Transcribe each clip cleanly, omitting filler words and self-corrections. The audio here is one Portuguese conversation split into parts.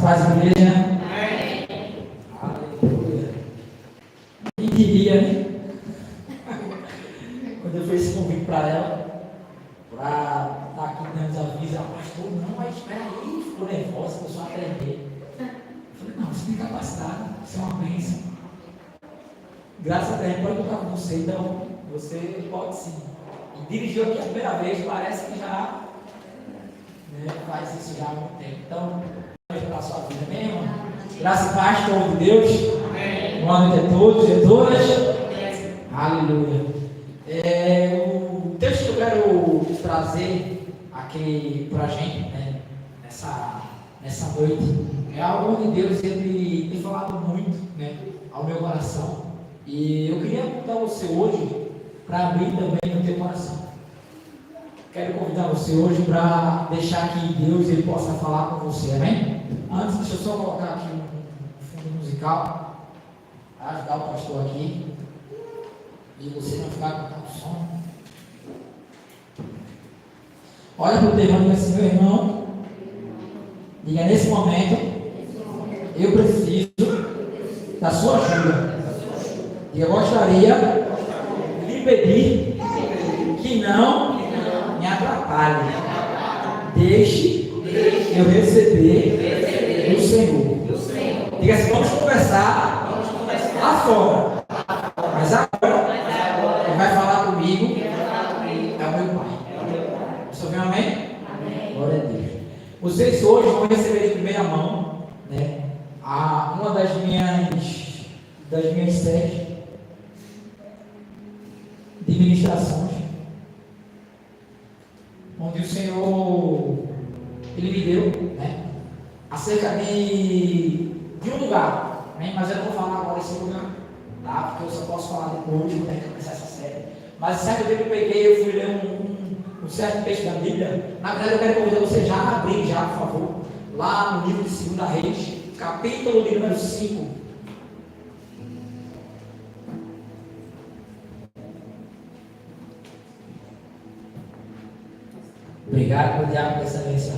paz, igreja. Aleluia. Quem diria, né? Quando eu fiz esse convite para ela, para estar aqui dando os avisos, ela, pastor, não, mas espera aí, ficou nervosa, começou a aprender. Eu falei, não, você tem capacidade, isso é uma bênção. Graças a Deus, pode tocar com você, então você pode sim. E dirigiu aqui a primeira vez, parece que já faz isso já há muito tempo. Então, para a sua vida mesmo. Graças a paz, povo de Deus. Amém. Boa noite a todos e a todas. Aleluia. O texto que eu quero trazer aqui para a gente, né, nessa noite, é algo onde Deus ele tem falado muito, né, ao meu coração. E eu queria convidar você hoje para abrir também no teu coração. Quero convidar você hoje para deixar que Deus ele possa falar com você, amém? Antes, deixa eu só colocar aqui um fundo musical para ajudar o pastor aqui e você não ficar com tanto som. Olha para o teu irmão e diga assim, meu irmão, diga nesse momento, eu preciso da sua ajuda. E eu gostaria de lhe pedir que não me atrapalhe. Deixe eu receber do Senhor. Diga assim, vamos conversar lá fora. Mas agora, ele vai falar comigo, é o meu Pai. Você ouviu amém? Glória a Deus. Vocês hoje vão receber em primeira mão, né, uma das minhas séries de ministrações, onde o Senhor ele me deu, né, acerca de um lugar, né, mas eu não vou falar agora esse lugar, tá? Porque eu só posso falar depois, quando é que começar essa série. Mas certo dia que eu peguei, eu fui ler um certo texto da Bíblia. Na verdade eu quero convidar você já a abrir já, por favor, lá no livro de 2 Reis, capítulo de número 5. Obrigado por diabo dessa menção.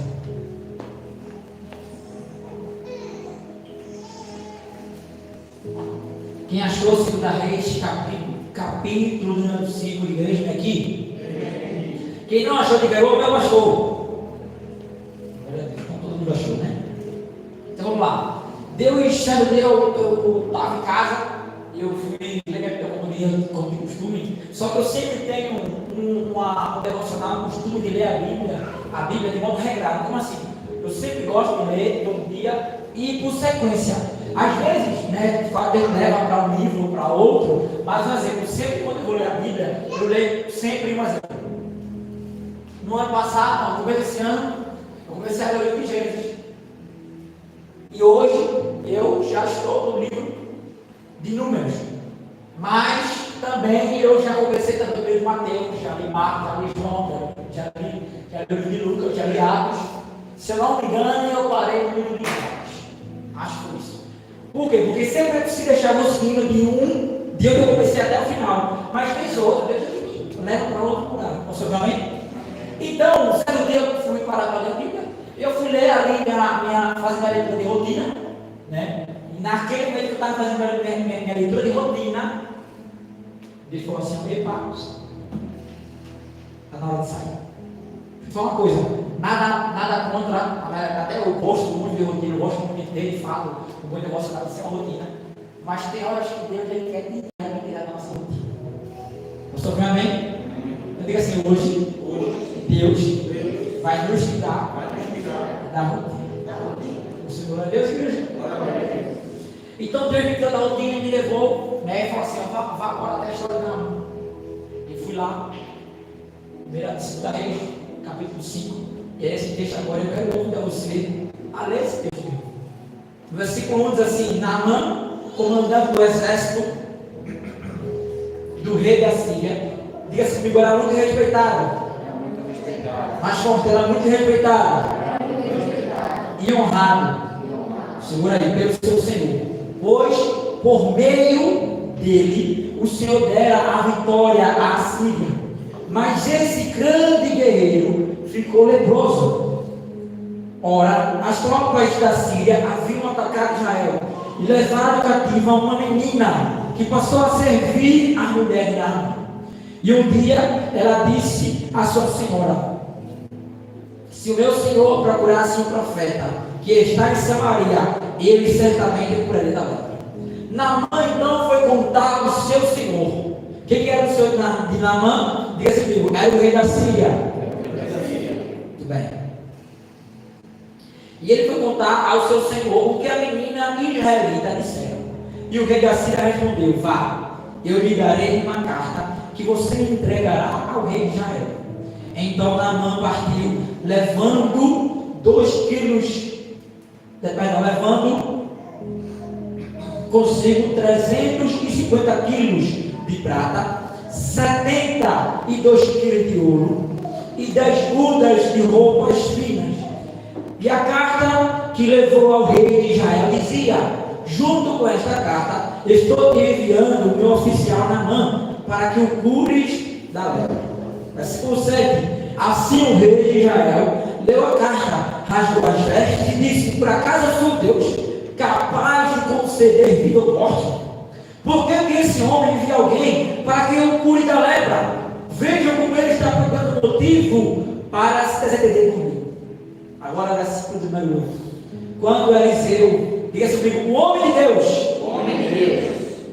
Quem achou 2 Reis, capítulo número 5, de igreja aqui? Quem não achou, diga eu não achou. Então todo mundo achou, né? Então vamos lá. Deus, certo dia eu estava em casa, eu fui ler como de costume, só que eu sempre tenho um devocional, um costume de ler a Bíblia de modo regrado. Como assim? Eu sempre gosto de ler todo dia e por sequência. Às vezes, né, Deus leva para um livro ou para outro, mas um exemplo, sempre quando eu vou ler a Bíblia, eu leio sempre um exemplo. No ano passado, no começo desse ano, eu comecei a ler o livro de Gênesis. E hoje eu já estou no livro de Números. Mas também eu já comecei também o livro de Mateus, já li Marcos, já li João, já li o livro de Lucas, já li Atos. Se eu não me engano, eu parei no livro de Atos. Acho que foi isso. Por quê? Porque sempre é preciso deixar o seguindo de onde eu comecei até o final. Mas tem outro, Deus leva para outro lugar. Posso ver amém? Então, certo dia eu fui parar para ler a Bíblia. Eu fui ler ali fazendo a leitura de rotina, né? E naquele momento que eu estava fazendo minha leitura de rotina, Deus falou assim, epa, está na hora de sair. Só uma coisa, nada contra, até eu gosto muito de rotina, eu gosto muito dele, falo, o meu negócio está sendo uma rotina. Mas tem horas que Deus ele quer tirar da nossa rotina. Você ouviu amém? Eu digo assim, hoje Deus vai nos tirar da rotina. O Senhor é Deus, igreja. Então Deus me tirou da rotina e me levou, né, e falou assim, vá agora até a história da mão. E fui lá, 2 Reis, capítulo 5, e é esse texto agora, eu quero convidar você a ler esse texto. No versículo 1 diz assim, Naamã, comandante do exército do rei da Síria, diga-se comigo, era muito respeitado. Mais forte, era muito respeitado. E honrado. Segura aí, pelo seu Senhor. Pois, por meio dele, o Senhor dera a vitória à Síria. Mas esse grande guerreiro ficou leproso. Ora, as tropas da Síria haviam atacado Israel e levaram cativa uma menina que passou a servir a mulher de Naamã. E um dia ela disse à sua senhora: se o meu senhor procurasse um profeta que está em Samaria, ele certamente curaria da lepra. Naamã então foi contar ao seu senhor. Quem era o senhor de Naamã? Diga-se comigo, era o rei da Síria. Muito bem. E ele foi contar ao seu senhor o que a menina israelita dissera. E o rei da Síria respondeu: vá, eu lhe darei uma carta que você entregará ao rei de Israel. Então Naamã partiu, levando consigo 350 quilos de prata, 72 quilos de ouro e 10 mudas de roupas finas. E a carta que levou ao rei de Israel dizia: junto com esta carta, estou te enviando o meu oficial Naamã para que o cures da lepra. Versículo 7. Assim o rei de Israel leu a carta, rasgou as vestes e disse: por acaso sou Deus capaz de conceder vida ou morte? Por que esse homem envia alguém para que eu cure da lepra? Vejam como ele está procurando motivo para se desentender comigo. Agora, versículo número 8. Quando Eliseu, diga comigo, o homem de Deus,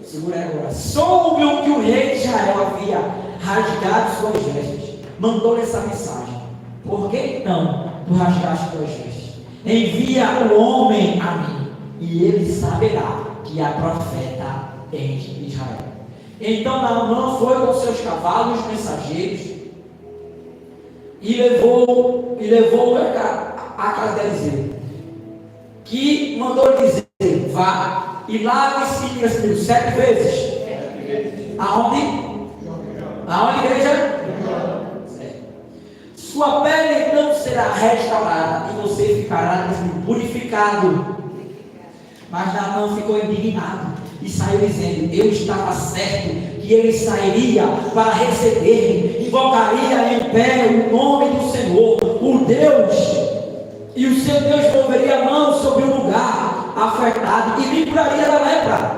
segura agora, soube que o rei de Israel havia rasgado suas vestes, mandou-lhe essa mensagem: por que então tu rasgaste tuas vestes? Envia o homem a mim, e ele saberá que há profeta em Israel. Então Naamã foi com seus cavalos mensageiros e levou a casa de Eliseu, que mandou lhe dizer: vá e lave-se 7 vezes. Aonde? Aonde, igreja? Sua pele não será restaurada e você ficará purificado. Mas Naamã ficou indignado e saiu dizendo: eu estava certo que ele sairia para receber-me, invocaria em pé o nome do Senhor, o Deus, e o seu Deus moveria a mão sobre o lugar afetado e me curaria da lepra.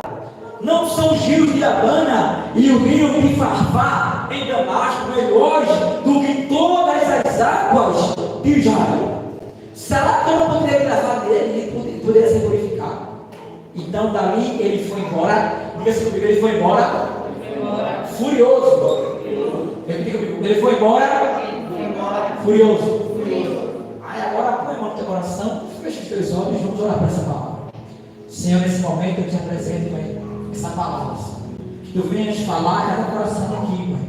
Não são os rios de Abana e o rio de Farfá em Damasco melhores do que todas as águas de Israel? Será que eu não poderia levar dele e poderia ser purificado? Então dali ele foi embora. Diga-se comigo, ele foi embora furioso. Ele foi embora furioso. Aí agora põe a mão no teu coração, fecha os teus olhos e vamos orar para essa palavra. Senhor, nesse momento eu te apresento, Pai, essa palavra. Que tu venhas falar a cada coração aqui, Pai.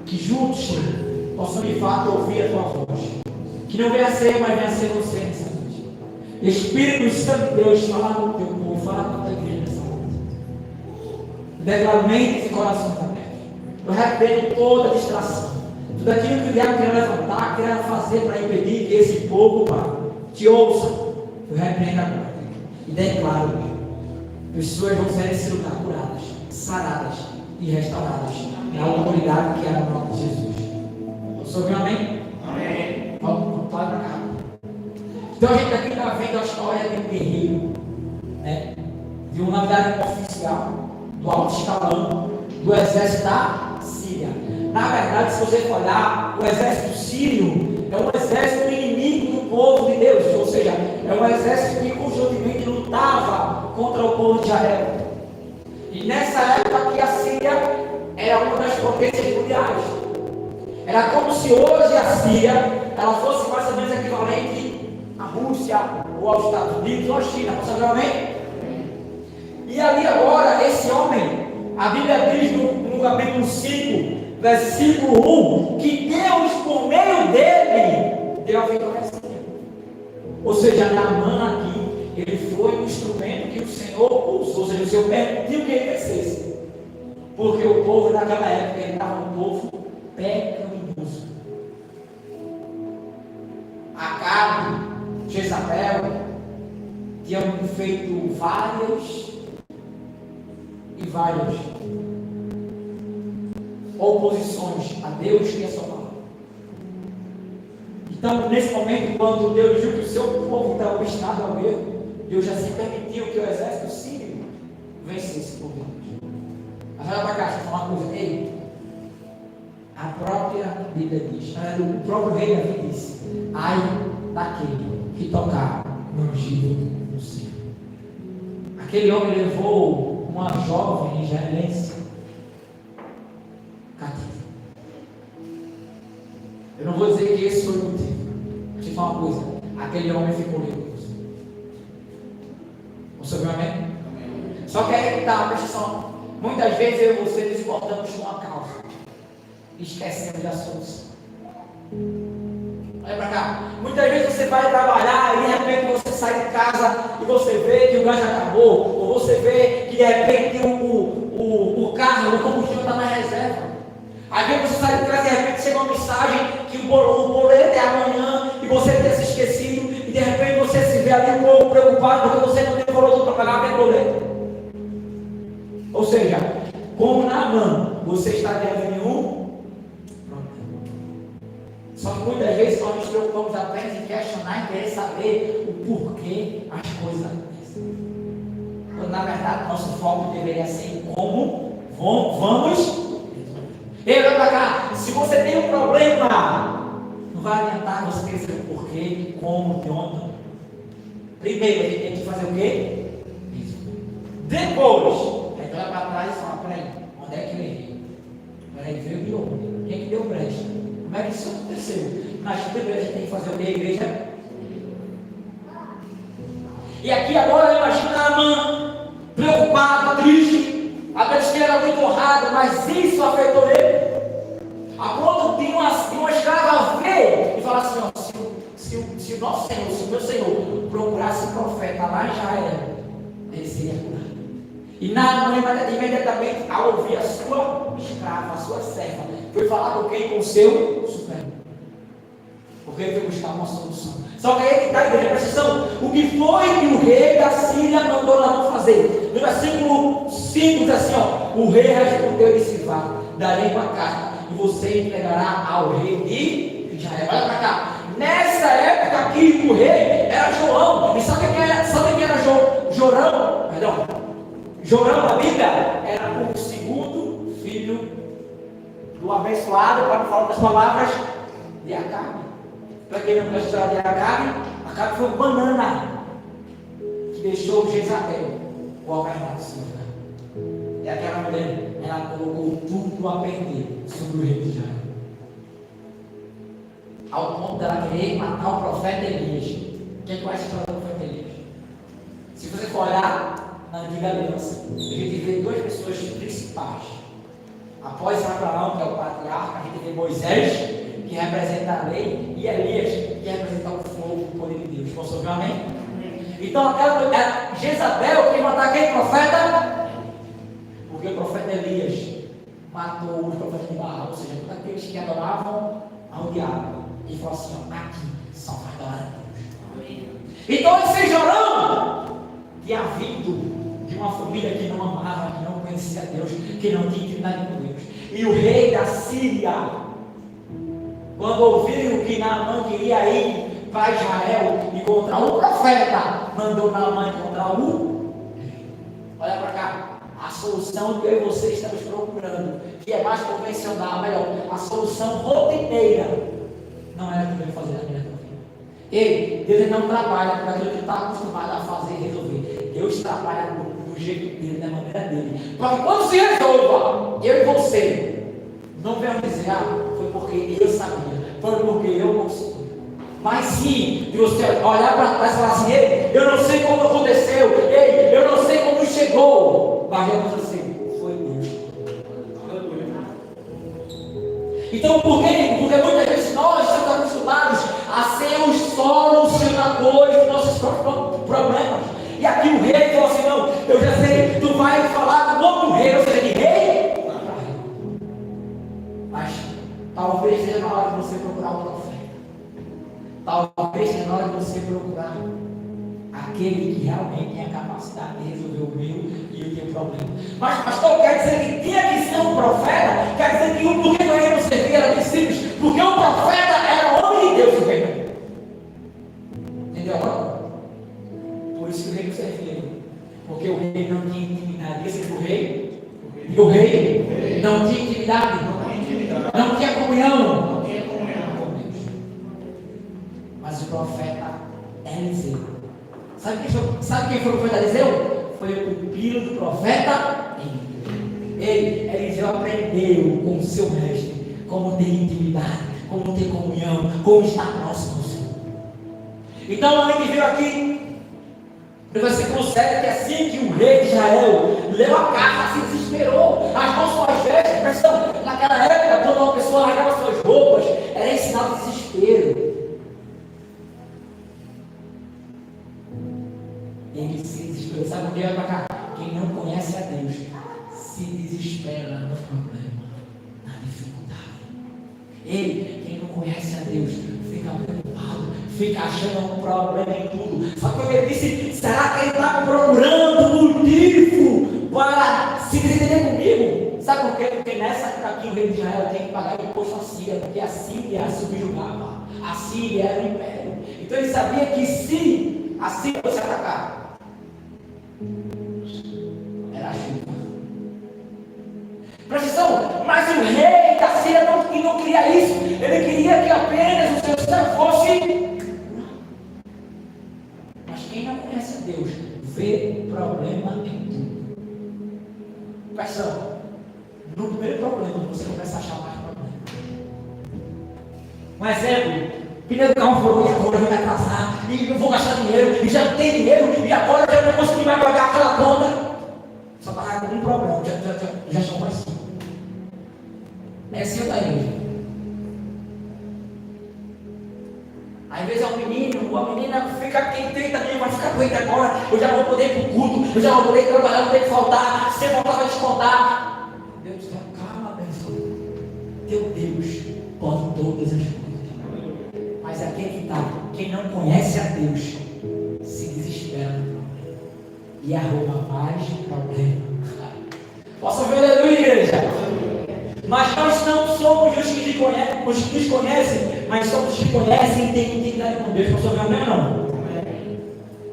Que juntos, Senhor, possamos de fato ouvir a tua voz. Que não venha ser, mas venha ser você nessa noite. Espírito Santo de Deus, fala com o teu povo, fala com a tua igreja nessa noite. Declara mentes e corações abertos. Eu repreendo toda distração. Tudo aquilo que o diabo queria levantar, queria fazer para impedir que esse povo, Pai, te ouça. Eu repreendo agora. E declaro que pessoas vão sair desse lugar curadas, saradas e restauradas na autoridade que é no nome de Jesus. Você ouviu amém? Amém. Vamos para cá. Então a gente aqui está vendo a história de um guerreiro, né? De uma unidade oficial do alto escalão do exército da Síria. Na verdade, se você for olhar, o exército sírio é um exército inimigo do povo de Deus, ou seja, é um exército que constantemente lutava contra o povo de Israel. E nessa época que a Síria era uma das potências mundiais. Era como se hoje a Síria ela fosse mais ou menos equivalente à Rússia ou aos Estados Unidos ou à China. Você sabe amém? E ali agora, esse homem, a Bíblia diz no capítulo 5, versículo 1, que Deus, por meio dele, deu a vitória a Síria. Ou seja, Naamã aqui, ele foi um instrumento que o Senhor usou, ou seja, o Senhor permitiu que ele vencesse. Porque o povo naquela época, ele estava um povo pecaminoso. Acabe, Jezabel, tinham feito várias oposições a Deus e a sua palavra. E Então, nesse momento, quando Deus viu que o seu povo estava obstinado ao erro, Deus já se permitiu que o exército sírio vencesse por Deus. Mas olha para cá, deixa eu falar uma coisa. Ei, a própria Bíblia diz, o próprio rei Davi disse: ai daquele que tocar no ungido do Senhor. Aquele homem levou uma jovem israelense cativa. Eu não vou dizer que esse foi o motivo. Deixa eu falar uma coisa: aquele homem ficou livre. Você viu, amém? Amém? Só que aí está a questão. Muitas vezes eu e você nos importamos com a causa, esquecemos da solução. Olha para cá. Muitas vezes você vai trabalhar e de repente você sai de casa e você vê que o gás acabou, ou você vê que de repente o carro, o combustível está na reserva. Às vezes você sai de casa e de repente chega uma mensagem que o boleto é amanhã e você tem se esquecido, e de repente você se vê ali um pouco preocupado porque você não tem valor para pagar aquele boleto. Ou seja, como Naamã, você está diante de nenhum problema. Só que muitas vezes nós nos preocupamos apenas em questionar e querer saber o porquê as coisas acontecem. Quando na verdade nosso foco deveria ser em como vamos. Ei, olha para cá, se você tem um problema, não vai adiantar você querer saber o porquê, como, de onde. Primeiro a gente tem que fazer o quê? Depois olha para trás e fala: peraí, onde é que eu errei? Peraí, veio de onde? Quem que deu brecha? Como é que isso aconteceu? Mas primeiro a gente tem que fazer o que, igreja? E aqui agora imagina Naamã preocupado, triste, apenas que ele era muito honrado, mas isso afetou ele. A ponto de uma escrava ver e falar assim: ó, se o nosso Senhor, se o meu Senhor procurasse um profeta lá em Israel, ele seria curado. E Naamã imediatamente, ao ouvir a sua escrava, a sua serva, foi falar com quem? Com o seu supremo. Porque ele foi buscar uma solução. Só que aí que está a igreja, presta atenção. O que foi que o rei da Síria mandou Naamã fazer? No versículo 5 diz assim: ó, o rei respondeu e disse: vá, darei uma carta e você entregará ao rei de Israel. Olha para cá. Nessa época aqui, o rei era João. E sabe quem era Jorão? Perdão. Jorão da Bíblia era o segundo filho do abençoado, para falar das palavras, de Acabe. Para quem não conhece a história de Acabe, Acabe foi um banana que deixou Jezabel governar o Senhor. E aquela mulher, ela colocou tudo a perder sobre o rei de Israel, ao ponto dela querer matar o profeta Elias. Quem conhece a história do profeta Elias? Se você for olhar na antiga aliança, a gente vê duas pessoas principais. Após Abraão, que é o patriarca, a gente vê Moisés, que representa a lei, e Elias, que representa o fogo, o poder de Deus. Posso ouvir um amém? Então aquela Jezabel queria matar quem? Profeta? Porque o profeta Elias matou os profetas de Baal, ou seja, todos aqueles que adoravam ao diabo. E falou assim: ó, aqui só vai adorar a Deus. Então esse Jorão tinha vindo de uma família que não amava, que não conhecia Deus, que não tinha intimidade com Deus. E o rei da Síria, quando ouviu que Naamã queria ir para Israel encontrar um profeta, mandou Naamã encontrar um. Olha para cá, a solução que eu e você estamos procurando, que é mais convencional, melhor, a solução rotineira, não era o que eu ia fazer na minha vida. Ei, Deus não trabalha com aquilo que está acostumado a fazer e resolver. Deus trabalha do jeito dele, da maneira dele. Para que quando se resolva, eu e você, não venham dizer: foi porque eu sabia, foi porque eu consegui. Mas sim, de você olhar para trás e falar assim: ei, eu não sei como aconteceu, ei, eu não sei como chegou, mas eu não sei, foi Deus. Então por quê? Porque muitas vezes nós estamos acostumados a ser os solucionadores dos nossos próprios problemas. E aqui o rei falou assim: não, eu já sei, tu vai falar do outro rei, ou seja, de rei. Mas talvez seja na hora de você procurar o profeta. Talvez seja na hora de você procurar aquele que realmente tem a capacidade de resolver o meu e o teu problema. Mas pastor, quer dizer que tinha que ser um profeta? Quer dizer que o porquê que eu ia não servir era bem simples? Porque o profeta era homem de Deus, não tinha comunhão com Deus. Mas o profeta Eliseu, sabe quem foi o profeta Eliseu? Foi o pupilo do profeta Eliseu aprendeu com o seu mestre como ter intimidade, como ter comunhão, como estar próximo do Senhor. Então a gente viu aqui no versículo 7 que assim que o rei de Israel leu a carta, se desesperou, rasgou suas vestes. Pressão, naquela época, quando uma pessoa rasgava suas roupas, era em sinal de desespero. Ele se desesperou. Sabe o que é para cá? Quem não conhece a Deus se desespera no problema, na dificuldade. Quem não conhece a Deus, fica preocupado, fica achando um problema em tudo. Sabe o que ele disse? Será que ele estava procurando motivo para se desentender comigo? Sabe por quê? Porque nessa época aqui o rei de Israel tinha que pagar imposto à Síria, porque a Síria subjugava. A Síria era o império. Então ele sabia que se a Síria fosse atacar, era a chuva. Presta atenção, mas o rei da Síria não queria isso. Ele queria que apenas o seu servo fosse. Mas quem não conhece a Deus vê problema em tudo. Presta atenção, no primeiro problema você começa a achar mais problema. Um exemplo: pneu do carro furou e agora eu vou me atrasar, e eu vou gastar dinheiro, e já não tem dinheiro, e agora eu já não consegui mais pagar aquela conta. Só está com um problema, já estão mais assim. É assim da igreja. Às vezes é um menino, a menina fica quente, também vai ficar doente agora, eu já vou poder ir para o culto, eu já vou poder trabalhar, não tem que faltar, se faltar vai descontar. Deus diz, calma, abençoe. Teu Deus pode todas as coisas. Mas aqui é que está, quem não conhece a Deus se desespera no problema e arruma mais problema. Posso ouvir aleluia, igreja? Mas nós não somos os que nos conhecem, mas somos os que conhecem e têm intimidade com Deus. Posso ouvir amém ou não?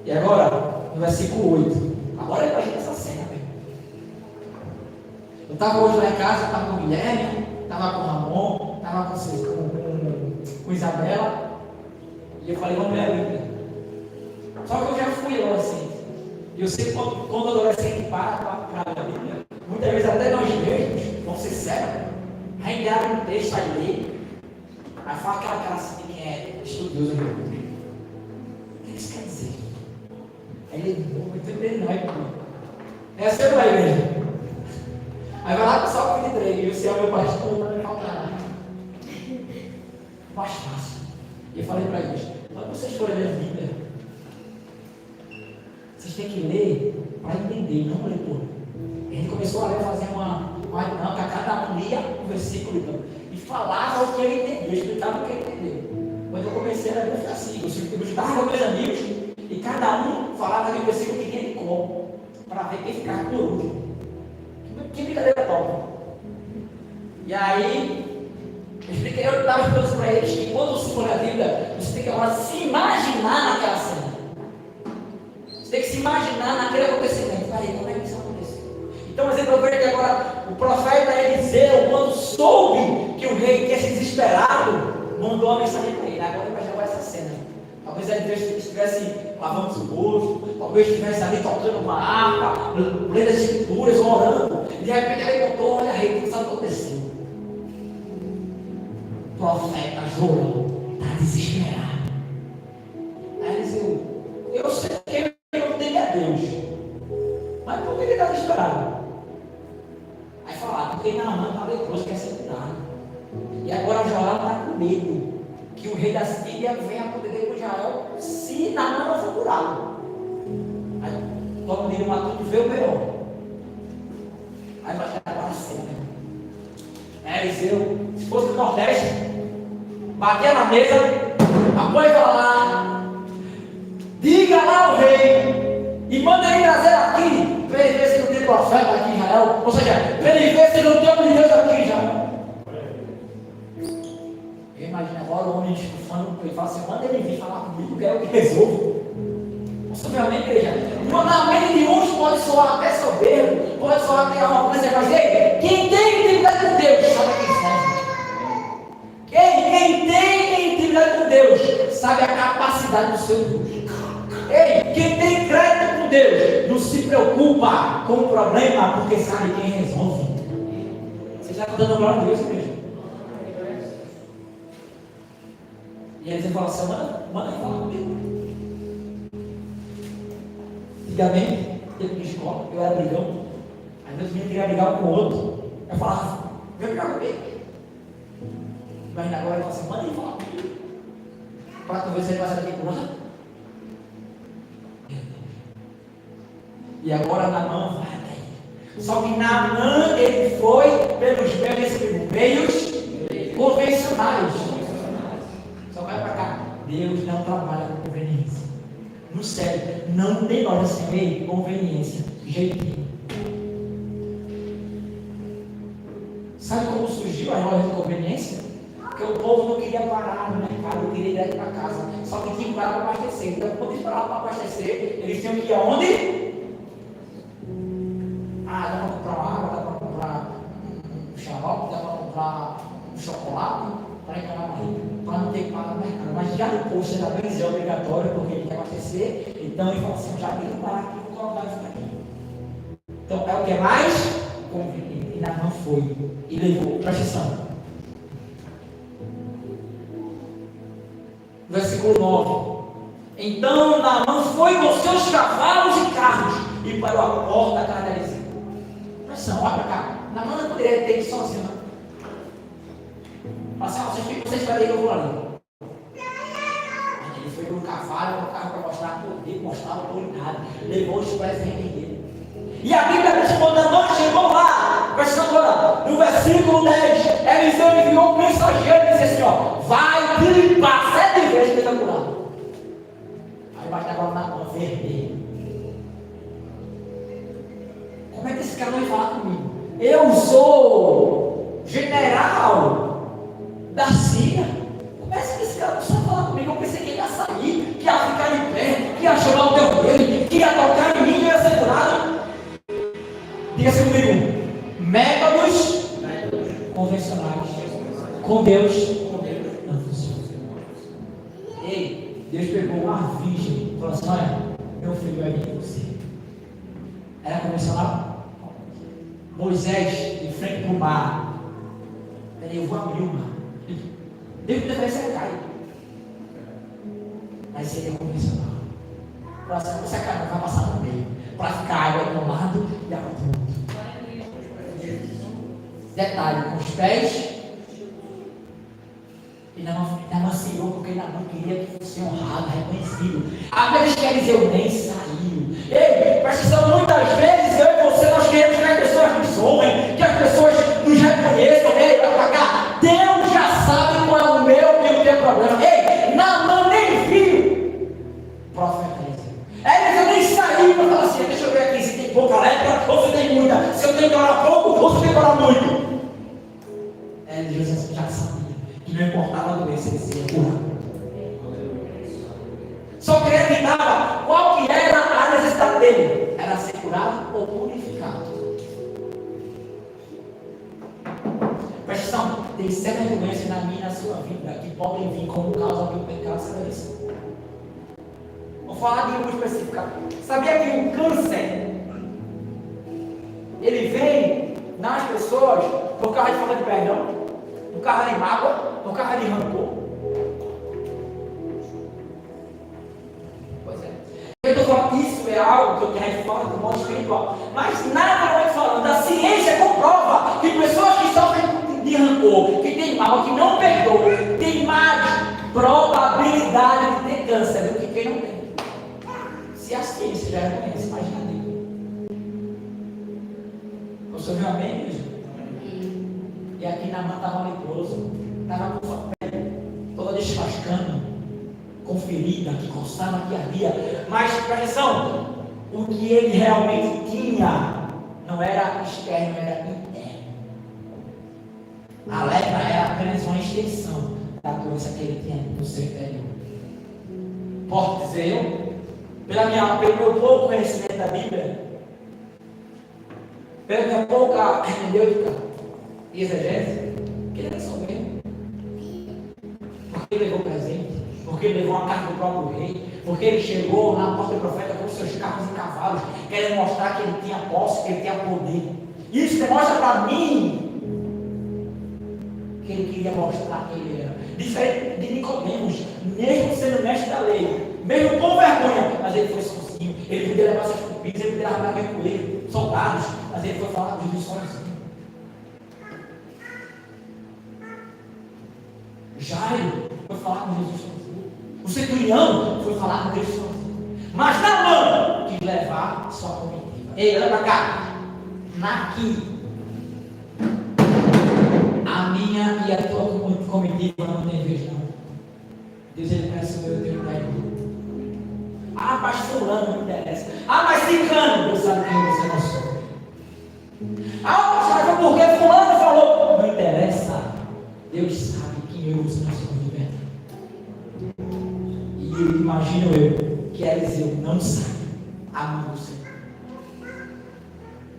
E agora, no versículo 8. Agora é para a gente essa cena. Eu estava hoje lá em casa, estava com o Guilherme, estava com o Ramon, estava com Isabela. E eu falei, vamos ler a Bíblia. Só que eu já fui adolescente. E eu sei que quando o adolescente para ler a Bíblia, muitas vezes até nós mesmos, vamos ser sérios, ainda abre um texto, aí lê, aí fala aquela cara assim de quem é estudioso. O que isso quer dizer? Aí ele, não entendeu não, é assim ou não é, igreja? Aí vai lá para o Salmo 23, e você é o meu pastor, não vai faltar nada. Mais fácil. E eu falei para eles, quando vocês forem ler a Bíblia, vocês têm que ler para entender, não ler por. A gente começou a ler, fazer uma dinâmica, cada um lia um versículo e falava o que ele entendeu, explicava o que ele entendeu. Quando eu comecei a ler, eu assim, eu estava com meus amigos e cada um falava aquele versículo que tinha de como, para ver quem ficava por último. Que brincadeira top. E aí, eu estava explicando para eles que quando você for na Bíblia, você tem que agora se imaginar naquela cena. Você tem que se imaginar naquele acontecimento. Peraí, como é que isso aconteceu? Então, exemplo, eu vejo que agora o profeta Eliseu, quando soube que o rei tinha se desesperado, mandou uma mensagem para ele. Agora imagina essa cena. Talvez Eliseu estivesse lavando o rosto, talvez estivesse ali tocando uma harpa, lendo as escrituras, orando. E de repente ele contou, olha rei, tudo sabe o que aconteceu. O profeta João está desesperado. Aí Eliseu, eu sei que ele não tem a Deus, mas por que ele está desesperado? Aí falaram, porque Naamã está leproso, quer ser curado. E agora João está com medo que o rei da Síria venha poder com Israel se Naamã não for curado. Aí todo mundo matou de ver o melhor. Aí vai chegar agora cena. Eliseu, se fosse do Nordeste, batia na mesa, apoia lá, diga lá ao rei, e manda ele trazer aqui, para ele ver se não tem profeta aqui em Israel, ou seja, para ele ver se não tem homem de Deus aqui em Israel. Eu imagino agora o homem estufando, ele fala assim, manda ele vir falar comigo, que é o que resolvo. Nossa, minha mente, igreja, na mente de uns pode soar até soberbo, pode soar até arrogância, mas ei, quem tem intimidade com Deus sabe quem serve. sabe a capacidade do seu Deus. Ei, quem tem crédito com Deus não se preocupa com o problema, porque sabe quem resolve. Você já está dando glória a Deus mesmo. E aí você fala assim, manda falar comigo. Antigamente, eu de escola, eu era brigão. Às vezes eu queria brigar um com o outro. Eu falava, vem brigar comigo. Mas agora ele fala assim, manda ele falar comigo. Para tu ver se ele vai sair daqui curado. E agora Naamã vai até ele. Só que Naamã, ele foi pelos meios convencionais. Só vai para cá. Deus não trabalha com conveniência. No céu, não tem hora sem meio, conveniência, jeitinho. Sabe como surgiu a loja de conveniência? Porque o povo não queria parar no mercado, não queria ir para casa. Só que tinha que parar para abastecer. Então, quando eles paravam para abastecer, eles tinham que ir aonde? Dá para comprar uma água, dá para comprar um xarope, dá para comprar um chocolate, para encarar uma rica, para não ter que parar no mercado. Mas já no posto era bem obrigatório, porque ele quer abastecer. Então ele falou assim, já tem que parar aqui, vou colocar isso aqui. Então é o que é mais conveniente. E Naamã foi e levou. Presta atenção. Versículo 9. Então Naamã foi com seus cavalos e carros e parou a porta da casa da Eliseu. Presta atenção, olha para cá. Naamã não poderia ter ido sozinho, não. Mas vocês esperem que eu vou ali. Ele foi no cavalo, no carro para mostrar poder, mostrar autoridade. Levou os presentes dele. E a Bíblia diz que quando Naamã chegou lá, no versículo 10, Eliseu enviou um mensageiro e disse assim: ó, vai limpar 7 vezes que ele está curado. Aí vai agora Naamã vermelho. Como é que esse cara vai falar comigo? Eu sou general da Síria. Como é que esse cara não sabe falar comigo? Eu pensei que ele ia sair, que ia ficar de pé, que ia chamar o teu dele, que ia tocar em mim e ia ser curado. Diga-se comigo, métodos convencionais com Deus não funcionam. Ei, Deus pegou uma virgem e falou assim: olha, meu filho vai vir com você. Era convencional? Moisés de frente para o mar. Peraí, eu vou abrir o mar. Deus me vai cercar. Mas seria convencional. Você vai passar no meio. Para ficar água de um lado e água do outro. Detalhe, com os pés. E não maciou, porque ele não queria que fosse honrado, reconhecido. A vez que Eliseu nem saiu. Ei, presta atenção, muitas vezes eu e você, nós queremos que as pessoas nos honrem, que as pessoas nos reconheçam. Ei, vai pra cá. Deus já sabe qual é o meu e o teu problema. Ei, Naamã nem viu o profeta Eliseu nem saiu para falar assim: deixa eu ver aqui se tem pouca lepra ou se tem muita, se eu tenho que orar pouco ou se tem que orar muito. Eliseu já sabia que não importava a doença, ele seria curado. Só acreditava qual que era a necessidade dele: era ser curado ou purificado. Presta atenção, tem certas doenças na minha e na sua vida que podem vir como causa do pecado, sabe isso? Vou falar de um específico. Sabia que o câncer ele vem nas pessoas por causa de falta de perdão, por causa de mágoa, por causa de rancor? Pois é. Eu estou falando, isso é algo que eu quero falar do modo espiritual. Mas naturalmente falando, a ciência comprova que pessoas que sofrem de rancor, que têm mágoa, que não perdoam, têm mais probabilidade de ter câncer do que quem não tem. Se a ciência já reconhece, imagina Deus. Você viu amém mesmo? E aqui Naamã estava leproso, estava com a pele toda descascando, com ferida, que coçava, que ardia. Mas, presta atenção, o que ele realmente tinha não era externo, era interno. A lepra era apenas uma extensão da doença que ele tinha no seu interior. Posso dizer eu? Pelo meu pouco conhecimento da Bíblia, pela minha pouca hermenêutica e exegese, que ele resolveu. Porque ele levou presente, porque porque ele levou a carta do próprio rei, porque ele chegou na porta do profeta com seus carros e cavalos, querendo mostrar que ele tinha posse, que ele tinha poder. Isso demonstra para mim que ele queria mostrar quem ele era. Diferente de Nicodemos, mesmo sendo mestre da lei, mesmo com vergonha, mas ele foi sozinho. Ele podia levar seus cupins, ele podia levar com ele, soldados, mas ele foi falar com Jesus sozinho. Jairo foi falar com Jesus sozinho. O centurião foi falar com Deus sozinho. Mas Naamã quis levar sua comitiva. Ei, olha para cá. Aqui, a minha e a tua comitiva não tem vez, não. Deus, ele conhece o meu, eu tenho que Ah, mas fulano não interessa. Ah, mas ciclano, Deus sabe quem você não sou. Ah, mas por que fulano falou? Não interessa. Deus sabe quem eu uso na sua vida. E imagino eu que Eliseu não sabe a mão do Senhor.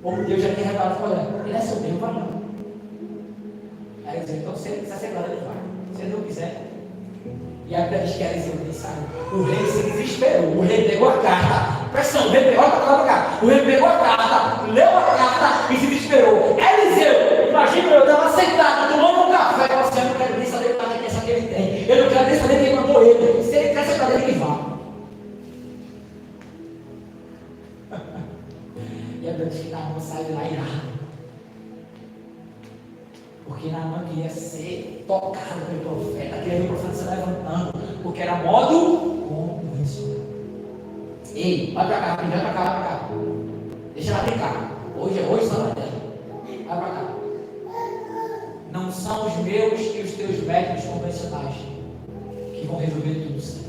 Ou Deus já tem revelado, olha, ele é seu Deus, vai não. Aí Eliseu, então se ele quiser ser glória, ele vai. Se ele não quiser. E a Bíblia diz que Eliseu nem sabe. O rei se desesperou. O rei pegou a carta. Pressão, o rei pegou a carta. O rei pegou a carta, leu a carta e se desesperou. Eliseu, imagina eu estava sentado, tomando um café. Eu assim, eu não quero nem saber nada que essa que ele tem. Eu não quero nem saber quem mandou ele. Se ele quer ser para ele, que vá. E a Bíblia diz que Naamã sai de lá irado. Porque Naamã queria ser tocado pelo profeta, queria ver o profeta se levantando, porque era modo convencional. Ei, vai pra cá, vai pra cá, vai pra cá. Deixa ela brincar. Hoje só na terra. Vai pra cá. Não são os meus e os teus métodos convencionais que vão resolver tudo, sim.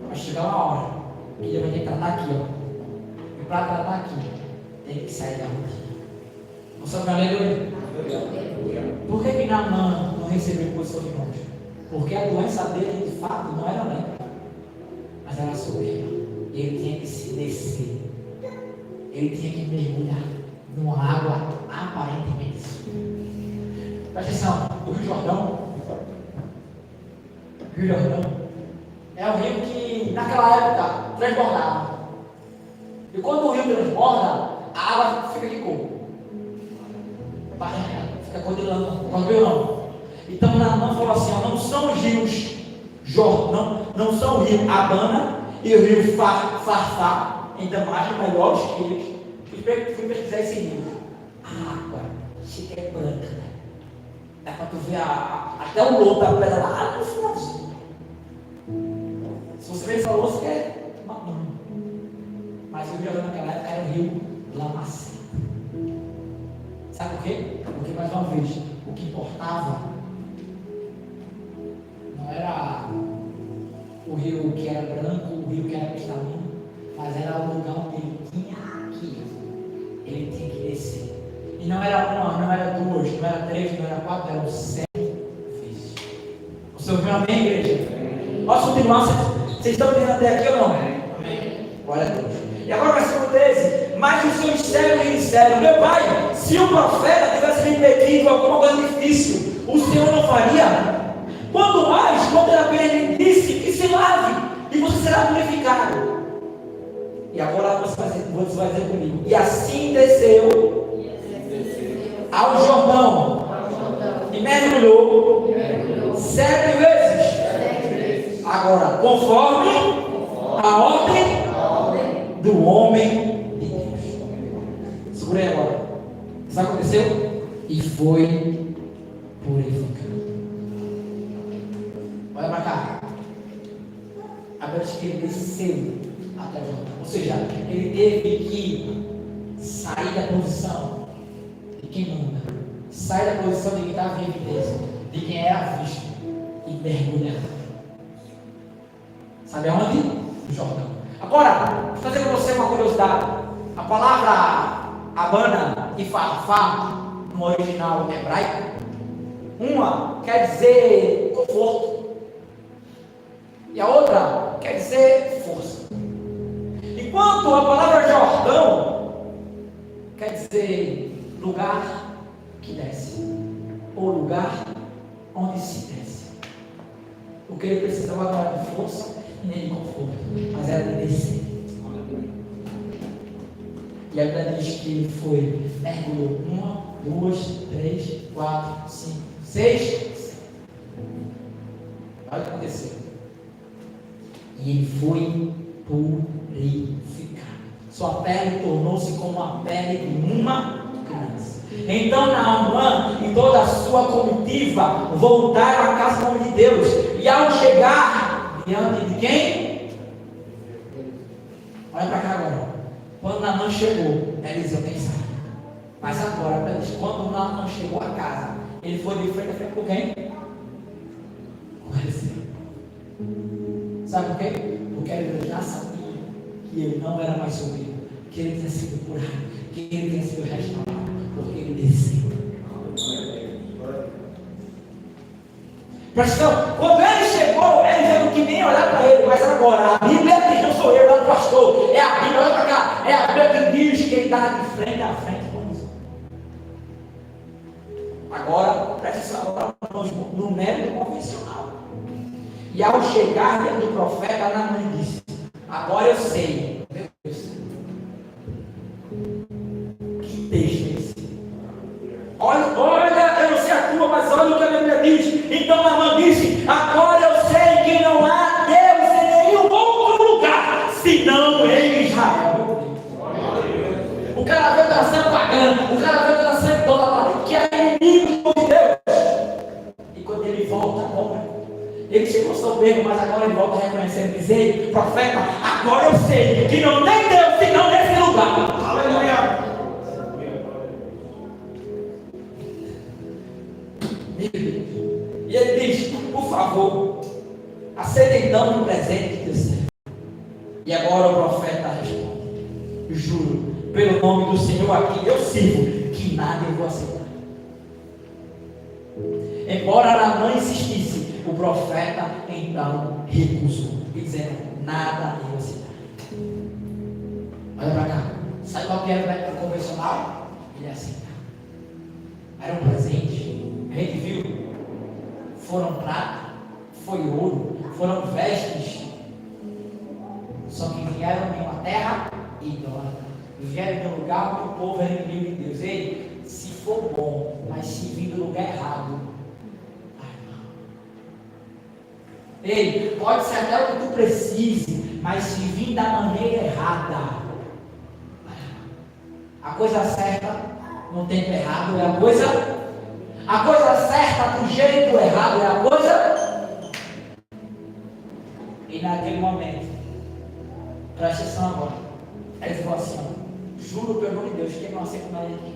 Vai chegar uma hora que ele vai ter que tratar aqui, ó. E para tratar aqui, tem que sair da rotina. Não sabe, aleluia? Por que Naamã não recebeu posição de monte? Porque a doença dele, de fato, não era lepra, mas era soberba. Ele tinha que se descer. Ele tinha que mergulhar numa água aparentemente suja. Presta atenção, o Rio Jordão. Rio Jordão é um rio que naquela época transbordava. E quando o rio transborda, a água fica de cor. Fica cor de lama. Não. Então Naamã falou assim: ó, não são os rios Jordão, não são o rio Abana e o rio Farfá, ainda mais melhores que eles. Fui pesquisar esse rio. A água chega é branca, né? Dá para tu ver até o lodo da pedra lá no finalzinho. Se você vê essa louça, é marrom. Mas o rio Jordão naquela época era o rio Lamacento. Sabe por quê? Porque, mais uma vez, o que importava não era o rio que era branco, o rio que era cristalino, mas era o lugar onde ele tinha que ir. Ele tinha que descer. E não era uma, não era duas, não era três, não era quatro, eram 7 vezes. Você ouviu amém, igreja? Posso continuar? Vocês estão entendendo até aqui ou não? Amém. Glória a Deus. E agora, versículo 13. Mas os seus servos lhe disseram: meu pai, se o profeta tivesse lhe pedido alguma coisa difícil, o Senhor não faria? Quanto mais, quando ele apenas lhe disse que se lave, e você será purificado. E agora você vai dizer comigo: e assim desceu ao Jordão e mergulhou 7 vezes. Agora, conforme a ordem do homem de Deus. Segura aí agora. Isso aconteceu? E foi purificado. Olha para cá. A Bíblia diz que ele desceu até o Jordão. Ou seja, ele teve que sair da posição de quem manda, sair da posição de quem estava em evidência, de quem era visto, e mergulhar. Sabe aonde? No Jordão. Agora, vou fazer para você uma curiosidade. A palavra Abana e Farfá, no original hebraico, uma quer dizer conforto e a outra quer dizer força. Enquanto a palavra Jordão quer dizer lugar que desce, ou lugar onde se desce. O que ele precisava não era de força e nem de conforto, mas era de descer. E a Bíblia diz que ele foi, mergulhou 1, 2, 3, 4, 5, 6. Olha o que aconteceu. E ele foi purificado. Sua pele tornou-se como a pele de uma criança. Então Naamã e toda a sua comitiva voltaram à casa do homem de Deus. E ao chegar diante de quem? Olha para cá agora. Quando Naamã chegou, Eliseu tem saído. Mas agora, quando Naamã chegou a casa, ele foi de frente a frente com quem? Com Eliseu. Sabe por quê? Porque ele já sabia que ele não era mais sobrinho, que ele tinha sido curado, que ele tinha sido restaurado, porque ele desceu. Presta atenção, quando ele chegou, ele veio que nem olhar para ele, mas agora, a Bíblia diz, não sou eu, não é o pastor, é a Bíblia, olha para cá, é a Bíblia que diz que ele está de frente a frente com isso. Agora, presta atenção, agora no método convencional. E ao chegar diante do profeta, Naamã disse: agora eu sei. Meu Deus. Que texto é esse? Olha, eu não sei a tua, mas olha o que a Bíblia diz. Então Naamã disse: agora eu sei que não há Deus em nenhum outro lugar, senão em Israel. O cara veio da nação pagã, o cara veio da nação idólatra, que é inimigo de Deus. E quando ele volta agora, ele chegou soberbo, mas agora ele volta reconhecendo, dizer: profeta, agora eu sei que não tem Deus senão nesse lugar. Aleluia. E ele diz: por favor, aceita então um presente de Deus. E agora o profeta responde: juro pelo nome do Senhor a quem eu sirvo, que nada eu vou aceitar. Embora Naamã insistisse, o profeta então recusou, dizendo: nada eu vou aceitar. Olha para cá, sabe qual que era o método convencional? Ele aceitava. Era um presente. A gente viu, foram prata, foi ouro, foram vestes. Só que vieram de uma terra idólatra. Vieram de um lugar onde o povo era inimigo de Deus. Ei, se for bom, mas se vir do lugar errado, ei, pode ser até o que tu precise, mas se vir da maneira errada, a coisa certa no tempo errado é a coisa certa do jeito errado é a coisa. E naquele momento, presta atenção agora, eles falam assim: juro pelo nome de Deus que não aceita mais aqui,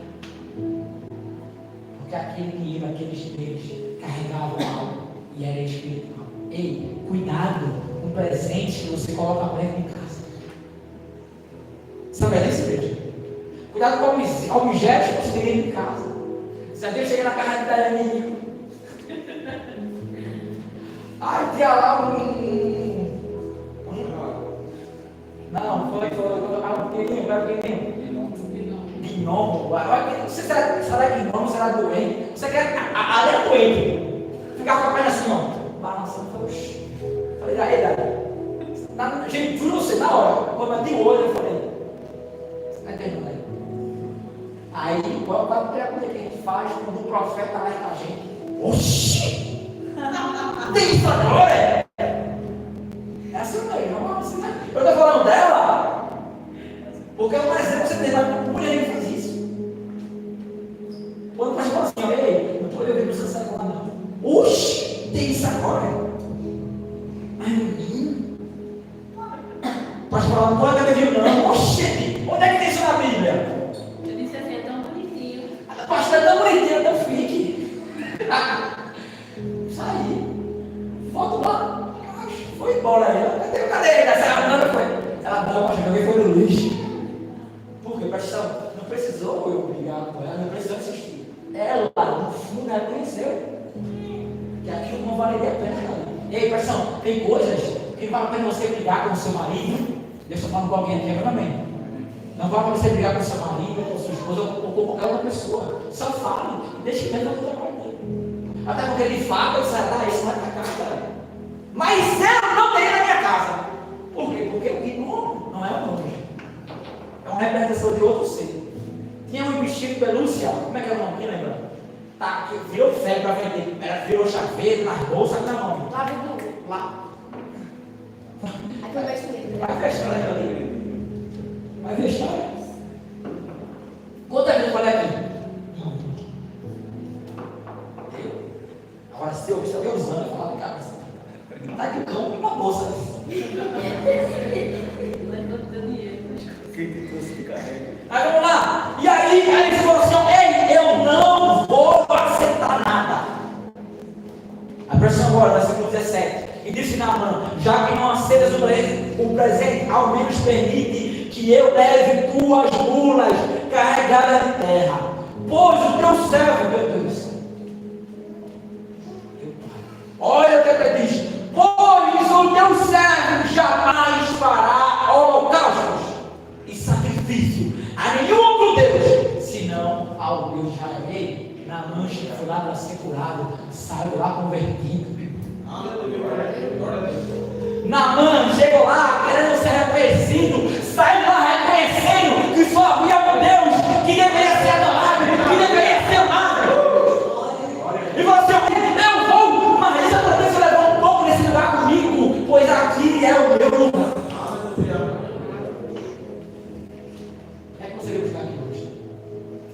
porque aquele menino, aqueles três carregavam algo e era espiritual. Ei, cuidado com presente que você coloca perto de casa. Sabe disso, igreja? Cuidado com objetos que você tem em casa. Se a gente chega na casa de Daniel, ai, tinha lá não, foi gnomo. Você será gnomo, será doente? Você quer ali é doente. Ficar com a perna assim, ó, balançando. Falei, daí, gente, juro você, na hora, quando eu bati o olho, eu falei: vai terminar aí. Aí, qual é a primeira coisa que a gente faz quando o profeta alerta a gente? Oxi! Tem isso agora? Essa não é, não. Eu estou falando dela, porque é um exemplo que você tem, mas mulher que faz isso. Quando o pastor fala assim: ei, não estou levando você sair agora, não. Oxi! Tem isso agora? Ai, menino. O pastor fala: não pode ter não. Oxi! Onde é que tem isso na Bíblia? Pastor, é tão bonitinho, tão fique. Saí. Volto lá. Foi embora aí. Cadê ele? Ela não foi. Ela não, pastor, alguém foi no lixo. Por quê? Pastor, não precisou eu brigar com ela, não precisou insistir. Ela, no fundo, reconheceu que aquilo não valeria a pena. Ei, pastor, tem coisas que não vale a pena você brigar com o seu marido. Deixa eu falar com alguém aqui, amém? Não vale a pena você brigar com o seu marido, com a sua esposa ou com qualquer outra pessoa. Só fale e deixe que Deus vai trabalhar dele. Até porque ele fala, ele sai lá, isso vai para cá, cara. Mas eu não tenho na minha casa. Por quê? Porque o gnomo não é um nome. É uma representação de outro ser. Tinha um bichinho de pelúcia. Como é que é o nome? Quem lembra? Tá, que virou febre para vender. Virou chaveiro, nas bolsas, não é o nome. Lá vem lá. Aqui eu vejo mesmo. Vai fechar ali. Vai fechar. Quantas vezes eu falei aqui? Agora, se eu alguém usando, eu falo, cara, tá de cão com uma bolsa. Aí vamos lá. E aí ele falou assim: ei, eu não vou aceitar nada. A pressão agora, versículo 17. E disse Naamã: já que não aceitas o presente, ao menos permite que eu leve tuas mulas carregadas de terra. Pois o teu servo, meu Deus. Olha o que ele diz: pois o teu servo jamais fará holocaustos e sacrifício a nenhum outro Deus, senão ao Deus de Israel. Naamã foi lá para ser curado, saiu lá convertido. Naamã chegou lá querendo ser reconhecido, saiu lá reconhecendo que só havia um Deus que deveria ser adorado, que deveria ser amado. E você, eu vou, mas essa Deus levou um pouco nesse lugar comigo, pois aqui é o meu lugar. O que é que você veio buscar aqui hoje?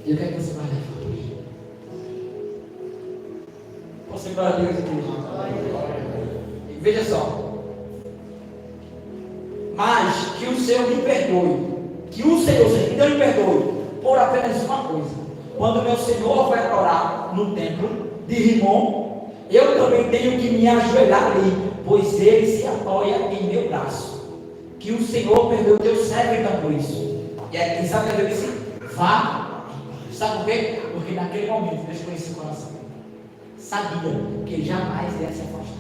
E o que é que você vai levar hoje? Você vai a Deus aqui. E veja só. Mas que o Senhor me perdoe. Que o Senhor me perdoe por apenas uma coisa. Quando meu Senhor vai adorar no templo de Rimon, eu também tenho que me ajoelhar ali, pois ele se apoia em meu braço. Que o Senhor perdoe o teu servo então por isso. E aí, sabe o que eu disse? Vá. Sabe por quê? Porque naquele momento Deus conhecia o coração. Sabia que ele jamais ia se afastar.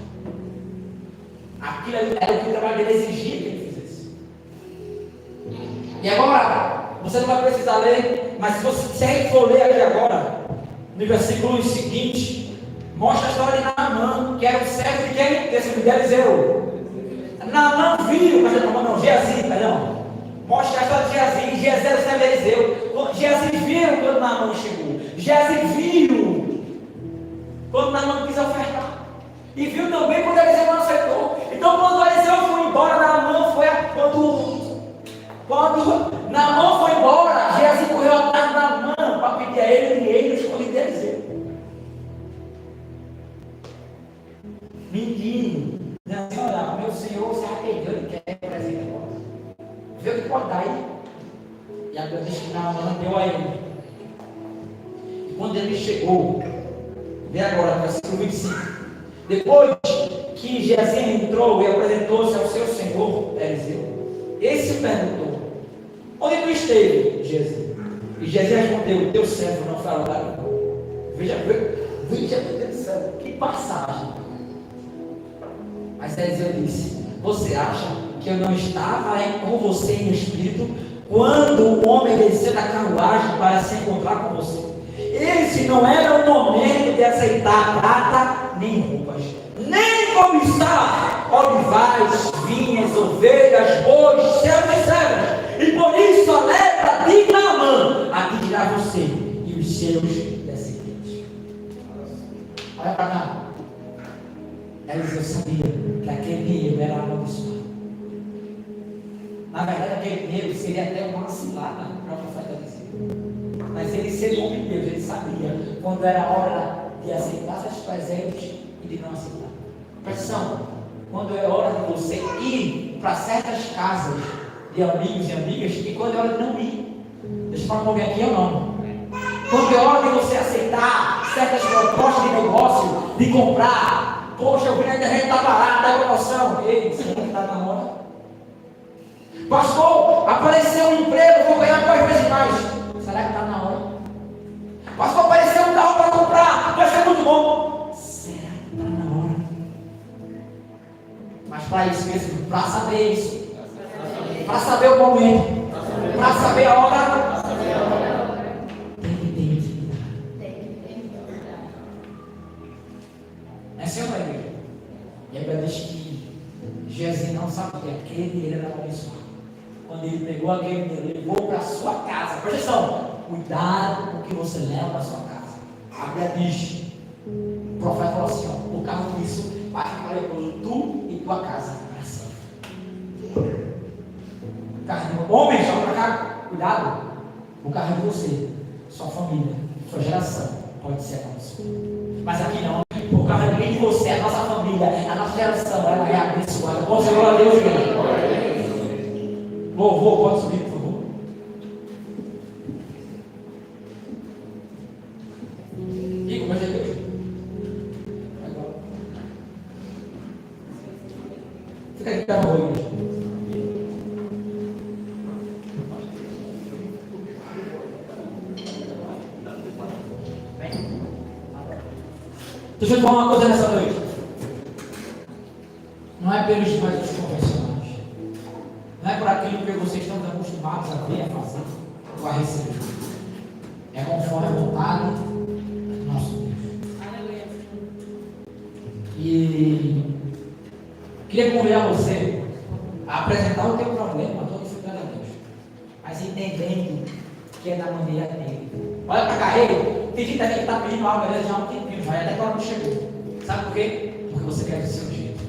Aquilo ali era o que o trabalho dele exigia que ele fizesse. E agora, você não vai precisar ler, mas se a gente for ler aqui agora, no versículo seguinte, mostra a história de Naamã, que era o servo de quem? Desse de Eliseu. Naamã viu, mas não, Geazi, perdão. Mostra a história de Geazi, Geazi era o servo de Eliseu. Geazi viu quando Naamã chegou. Geazi viu quando Naamã quis ofertar. E viu também quando Eliseu não aceitou. Então quando Eliseu foi embora, Naamã foi quando Naamã foi embora, Geazi correu atrás de Naamã para pedir a ele dinheiro e escolher de Eliseu. Menino, assim, olha, meu Senhor se arrependeu, ele quer presente agora. Vê o que pode dar aí. E a Bíblia diz que Naamã deu a ele. E quando ele chegou, vê agora, versículo 25. Depois que Geazi entrou e apresentou-se ao seu senhor Eliseu, esse perguntou: onde tu esteve, Geazi? E Geazi respondeu: teu servo não fala nada. Veja, meu Deus do céu, que passagem. Mas Eliseu disse: você acha que eu não estava com você em espírito quando o homem desceu da carruagem para se encontrar com você? Esse não era o momento de aceitar prata nem roupas, nem cobiçar olivais, vinhas, ovelhas, bois, servos e servas. E por isso alegra de Naamã, aqui dirá você e os seus descendentes. Olha para cá. Eliseu sabia que aquele dinheiro era amaldiçoado. Na verdade, aquele dinheiro seria até uma cilada para o profeta Eliseu. Mas ele, sendo homem de Deus, ele sabia quando era hora de aceitar seus presentes e de não aceitar. Pressão, quando é hora de você ir para certas casas de amigos e amigas, e quando é hora de não ir. Deixa eu falar um pouquinho aqui ou não. Quando é hora de você aceitar certas propostas de negócio, de comprar. Poxa, eu vi na internet, está barato, está promoção. Ei, você não está na hora. Pastor, apareceu um emprego, vou ganhar 2 vezes mais. Será que está na hora? Pastor, apareceu um carro para comprar, vai ser muito bom. Será que está na hora? Mas para isso mesmo, para saber isso, para saber o momento, para saber a hora, tem que ter intimidade. É assim ou não, igreja? E a Bíblia diz que Geazi não sabia que aquele dinheiro era abençoado. Quando ele pegou aquele dinheiro, levou para a sua casa. Presta atenção, cuidado com o que você leva para a sua casa. A Bíblia diz, o profeta falou assim, ó, por causa disso, vai ficar leproso tu e tua casa para sempre. Homem, joga para cá, cuidado, por causa de você, sua família, sua geração pode ser abençoada. Mas aqui não, por causa de você, a nossa família, a nossa geração, ela é abençoada. Posso falar a Deus, irmão? Louvor, pode subir, por favor. E como é que é Deus? Agora. Fica aqui para hoje. Deixa eu te falar uma coisa nessa noite. Não é pelos métodos convencionais. Não é por aquilo que vocês estão acostumados a ver, a fazer ou a receber. É conforme a vontade do nosso Deus. E queria convidar você a apresentar o teu problema, a tua dificuldade a Deus, mas entendendo que é da maneira dele. Olha para cá, ele. Tem gente aqui que está pedindo algo, já há um tempinho, vai até quando não chegou. Sabe por quê? Porque você quer do seu jeito.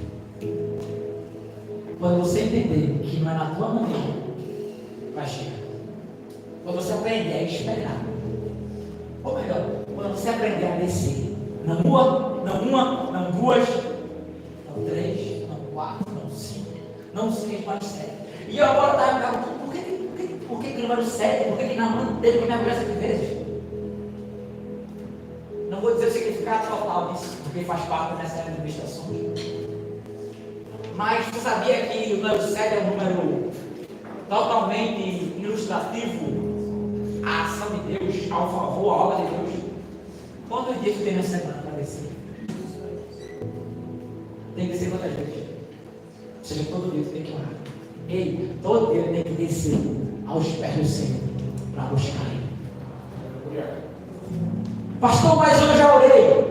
Quando você entender que não é na tua maneira, vai chegar. Quando você aprender a esperar. Ou melhor, quando você aprender a descer. Não uma, não duas, não três, não quatro, não cinco, não seis, mas sete. E eu agora estava me perguntando, por que número 7? Por que não teve que me abrir 7 vezes? Não vou dizer o significado total disso, porque faz parte dessa série de meditações. Mas você sabia que o número 7 é um número totalmente ilustrativo à ação de Deus, ao favor, à obra de Deus? Quantos dias tem na semana para descer? Tem que descer quantas vezes? Ou seja, todo dia tem que orar. Ei, todo dia tem que descer aos pés do Senhor para buscar Ele. Pastor, mas eu já orei.